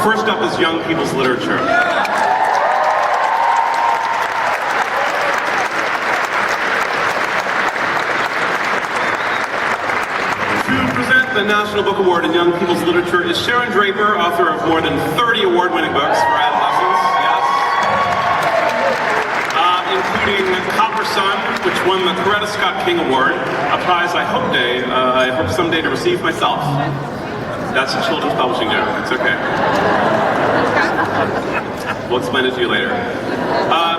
First up is Young People's Literature. To present the National Book Award in Young People's Literature is Sharon Draper, author of more than 30 award-winning books for adolescents, yes. Including Copper Sun, which won the Coretta Scott King Award, a prize I hope someday to receive myself. That's a children's publishing joke, it's okay. We'll explain it to you later.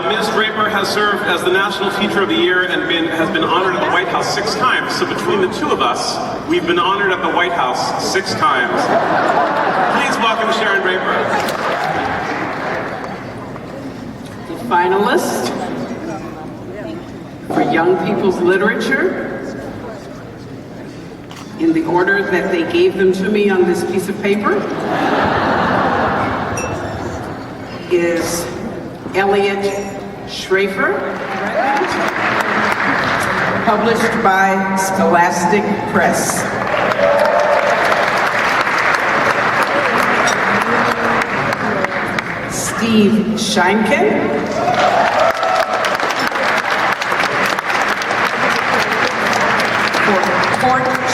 Ms. Draper has served as the National Teacher of the Year and has been honored at the White House 6 times. So between the two of us, we've been honored at the White House 6 times. Please welcome Sharon Draper. The finalist for Young People's Literature, in the order that they gave them to me on this piece of paper, is Elliot Schrafer, published by Scholastic Press. Steve Sheinken,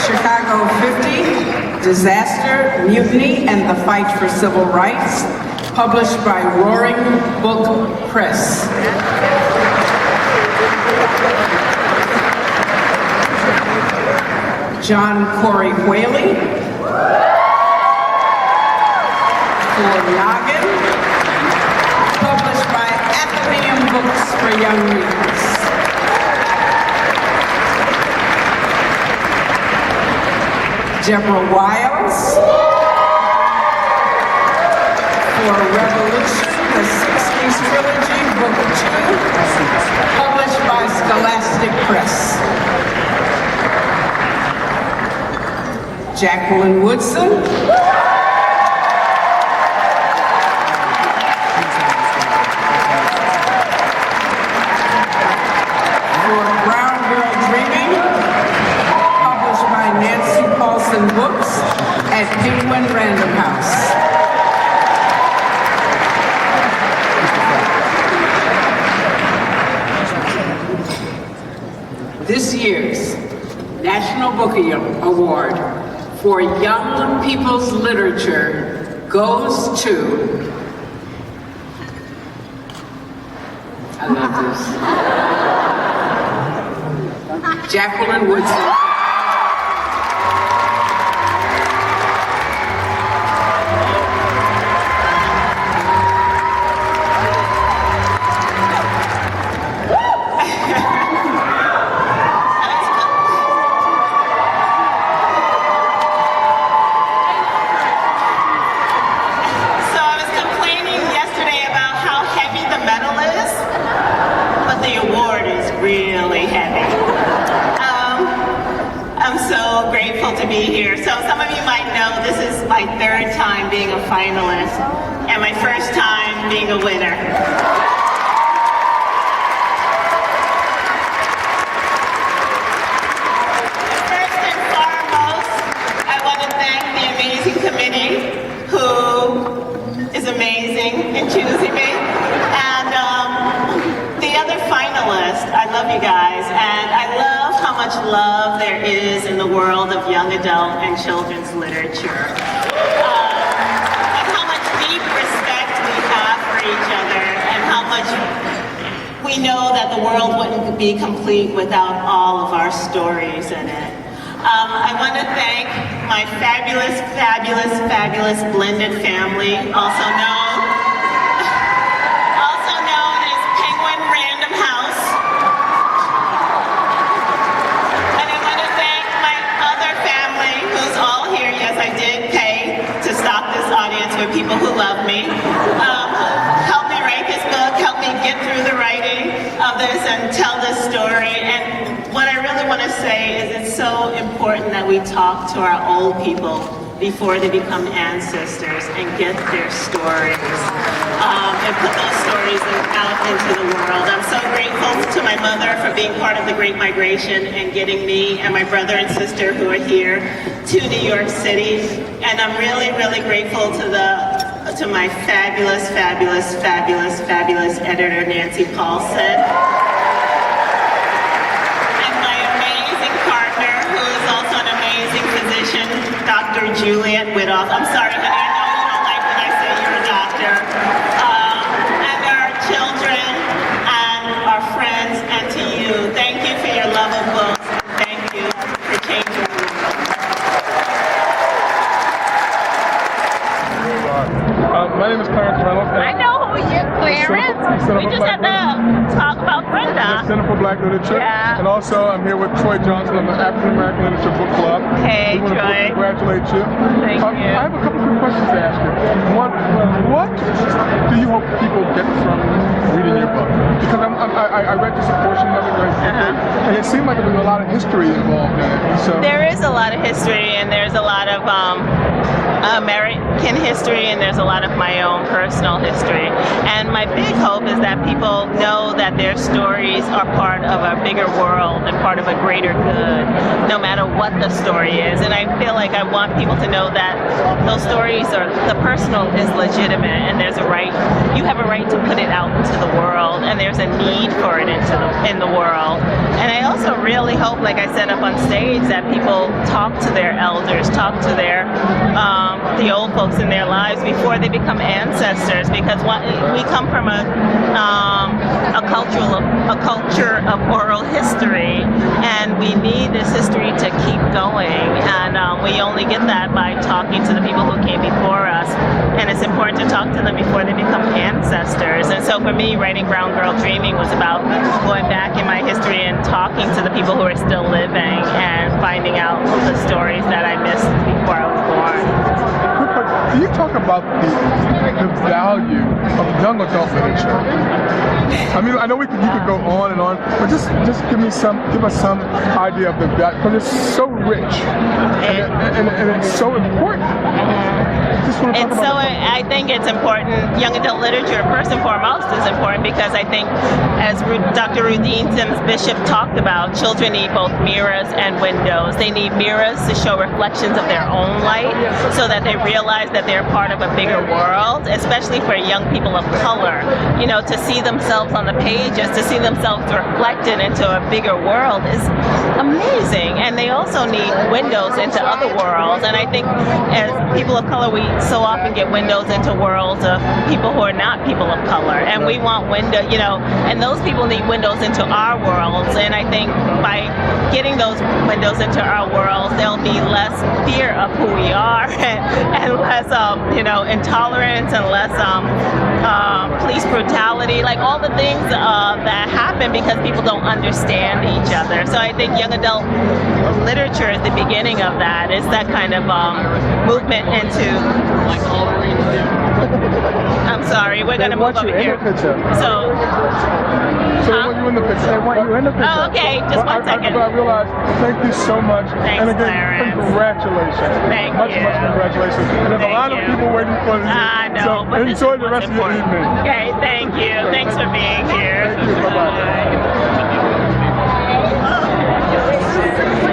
Chicago 50, Disaster, Mutiny, and the Fight for Civil Rights, published by Roaring Book Press. John Corey Whaley, for Noggin, published by Athenaeum Books for Young Readers. Deborah Wiles, for Revolution, the 60s Trilogy, Book 2, published by Scholastic Press. Jacqueline Woodson, for Brown Girl Dreaming, published by Nancy Paulson Books at Penguin Random House. This year's National Book Award for Young People's Literature goes to, I love this, Jacqueline Woodson. My third time being a finalist and my first time being a winner. First and foremost, I want to thank the amazing committee who is amazing in choosing me. And the other finalists, I love you guys, and I love how much love there is in the world of young adult and children's literature. We know that the world wouldn't be complete without all of our stories in it. I want to thank my fabulous, fabulous, fabulous blended family, also known as Penguin Random House. And I want to thank my other family, who's all here. Yes, I did pay to stock this audience with people who love me. Helped me write this book, helped me get through the writing of this and tell this story. And what I really want to say is it's so important that we talk to our old people before they become ancestors and get their stories and put those stories out into the world. I'm so grateful to my mother for being part of the Great Migration and getting me and my brother and sister who are here to New York City. And I'm really, really grateful to to my fabulous, fabulous, fabulous, fabulous editor, Nancy Paulson. And my amazing partner, who is also an amazing physician, Dr. Juliet Widoff. I'm sorry, honey, I know you don't like when I say you're a doctor. And our children and our friends, and to you, thank you for your love of books. Thank you for changing the world. My name is Clarence Reynolds. I know who you're, Clarence. We just had to talk about Brenda. Center for Black Literature. Yeah. And also, I'm here with Troy Johnson of the African American Literature Book Club. Hey, we want to Troy. congratulate you. Thank you. I have a couple quick questions to ask you. One, what do you hope people get from reading your book? Because I read just a portion of it very quickly, and it seemed like there was a lot of history involved in it. So There is a lot of history, and there's a lot of American history, and there's a lot of my own personal history. And my big hope is that people know that their stories are part of a bigger world and part of a greater good, no matter what the story is. And I feel like I want people to know that those stories are, the personal is legitimate, and there's a right, you have a right to put it out into the world, and there's a need for it in the world. And I also really hope, like I said up on stage, that people talk to their elders, talk to their the old folks in their lives before they become ancestors, because we come from a culture of oral history, and we need this history to keep going, and we only get that by talking to the people who came before us, and it's important to talk to them before they become ancestors. And so for me, writing Brown Girl Dreaming was about going back in my history and talking to the people who are still living and finding out the stories that I missed before I was born. Can you talk about the value of young adult literature? I mean, I know you could go on and on, but just give us some idea of the value, because it's so rich and it's so important. And so I think it's important, young adult literature first and foremost is important, because I think, as Dr. Rudine Sims Bishop talked about, children need both mirrors and windows. They need mirrors to show reflections of their own light, so that they realize that they're part of a bigger world, especially for young people of color. You know, to see themselves on the pages, to see themselves reflected into a bigger world is amazing. And they also need windows into other worlds. And I think as people of color, we so often get windows into worlds of people who are not people of color. And we want and those people need windows into our worlds. And I think by getting those windows into our worlds, there'll be less fear of who we are and less, intolerance and less police brutality, like all the things that happen because people don't understand each other. So I think young adult literature is the beginning of that. It's that kind of movement into. I'm sorry, we're going to move over here. So they want you in the picture. They want you in the picture. Oh, okay, just one second. I realized, thank you so much. Thanks, and again, Clarence. Congratulations. Thank much, you. Much congratulations. And there's a lot of people waiting for you. I know, So but enjoy the rest of your evening. Okay, thank you. Thanks for being here. Thank you. Bye-bye. Bye.